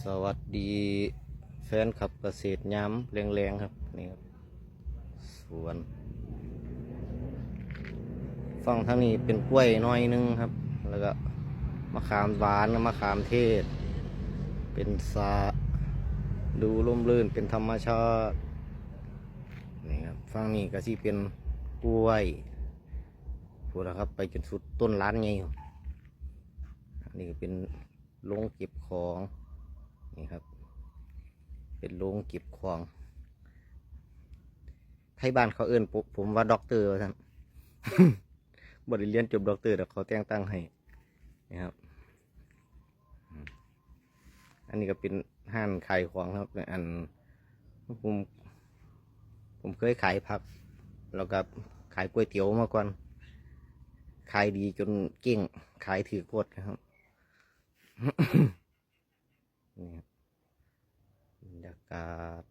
สวัสดีแฟนขับเกษตรย้ำแรงๆครับนี่ครับสวนฝั่งทางนี้เป็นกล้วยน้อยนึงครับแล้วก็มะขามหวานมะขามเทศเป็นสาดูร่มรื่นเป็นธรรมชาตินี่ครับฝั่งนี้ก็ที่เป็นกล้วยพูดแล้วครับไปจนสุดต้นล้านไงนี่ก็เป็นโรงเก็บของนี่ครับเป็นโรงเก็บของไทยบ้านเขาเอิ้นผมว่าด็อกเตอร์ท่าน บริเรียนจบด็อกเตอร์แต่เขาแต่งตั้งให้นะครับอันนี้ก็เป็นห้านขายของครับอันผมเคยขายผักแล้วก็ขายก๋วยเตี๋ยวมาก่อนขายดีจนเก่งขายถือโคตรนะครับ นี่ครับบรรยากาศ